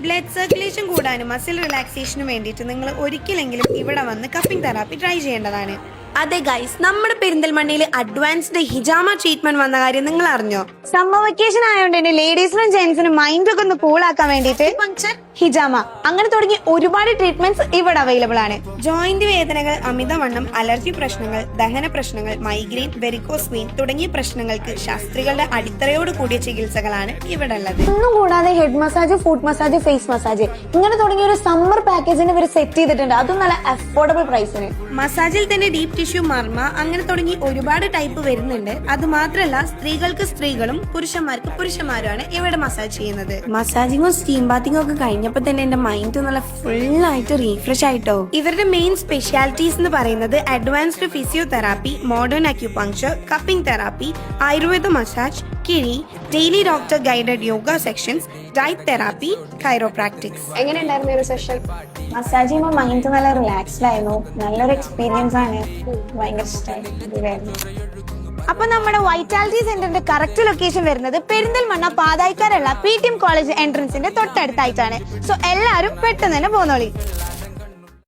Blood circulation കൂടാനും muscle റിലാക്സേഷനും വേണ്ടിയിട്ട് നിങ്ങൾ ഒരിക്കലെങ്കിലും ഇവിടെ വന്ന് കപ്പിംഗ് തെറാപ്പി ട്രൈ ചെയ്യേണ്ടതാണ്. അതെ ഗൈസ്, നമ്മുടെ പെരിന്തൽമണ്ണയിൽ അഡ്വാൻസ്ഡ് ഹിജാമ ട്രീറ്റ്മെന്റ് വന്ന കാര്യം നിങ്ങൾ അറിഞ്ഞോ? സമ്മർ വെക്കേഷൻ ആയതുകൊണ്ട് തന്നെ ലേഡീസിനും ജെന്റ്സിനും മൈൻഡ് ഒക്കെ ഒന്ന് കൂളാക്കാൻ വേണ്ടിയിട്ട് ഹിജാമ അങ്ങനെ തുടങ്ങി ഒരുപാട് ട്രീറ്റ്മെന്റ്സ് ഇവിടെ അവൈലബിൾ ആണ്. ജോയിന്റ് വേദനകൾ, അമിതവണ്ണം, അലർജി പ്രശ്നങ്ങൾ, ദഹന പ്രശ്നങ്ങൾ, മൈഗ്രെയിൻ, വെരിക്കോസ് വെയിൻ തുടങ്ങിയ പ്രശ്നങ്ങൾക്ക് ശാസ്ത്രികളുടെ അടിത്തറയോട് കൂടിയ ചികിത്സകളാണ് ഇവിടെ ഉള്ളത്. ഒന്നും കൂടാതെ head massage, foot massage, face massage ഇങ്ങനെ തുടങ്ങിയ ഒരു സമ്മർ പാക്കേജിന് ഇവർ സെറ്റ് ചെയ്തിട്ടുണ്ട്. അതും നല്ല അഫോർഡബിൾ പ്രൈസിന്. മസാജിൽ തന്നെ ഡീപ് ടിഷ്യൂ, മർമ്മ അങ്ങനെ തുടങ്ങി ഒരുപാട് ടൈപ്പ് വരുന്നുണ്ട്. അത് മാത്രമല്ല സ്ത്രീകൾക്ക് സ്ത്രീകളും പുരുഷന്മാർക്ക് പുരുഷന്മാരുമാണ് ഇവിടെ മസാജ് ചെയ്യുന്നത്. മസാജിങ്ങും സ്റ്റീം ബാത്തിങ്ങും ഒക്കെ കഴിഞ്ഞപ്പോൾ തന്നെ എന്റെ മൈൻഡ് നല്ല ഫുൾ ആയിട്ട് റീഫ്രഷ് ആയിട്ടോ. ഇവരുടെ മെയിൻ സ്പെഷ്യാലിറ്റീസ് എന്ന് പറയുന്നത് advanced physiotherapy, modern acupuncture, cupping therapy, Ayurveda massage, കിഴി, daily doctor guided yoga sessions, diet therapy, chiropractics. എങ്ങനെയുണ്ടായിരുന്നു ഒരു സെഷൻ? മസാജ് ചെയ്യുമ്പോൾ മൈൻഡ് നല്ല റിലാക്സ്ഡ് ആയിരുന്നു. നല്ലൊരു എക്സ്പീരിയൻസ് ആണ്. ഭയങ്കര ഇഷ്ടമായിരുന്നു. അപ്പൊ നമ്മുടെ വൈറ്റാലിറ്റി സെന്ററിന്റെ കറക്റ്റ് ലൊക്കേഷൻ വരുന്നത് പെരിന്തൽമണ്ണ പാതായിക്കാരുള്ള PTM കോളേജ് എൻട്രൻസിന്റെ തൊട്ടടുത്തായിട്ടാണ്. സോ എല്ലാവരും പെട്ടെന്ന് തന്നെ പോന്നോളി.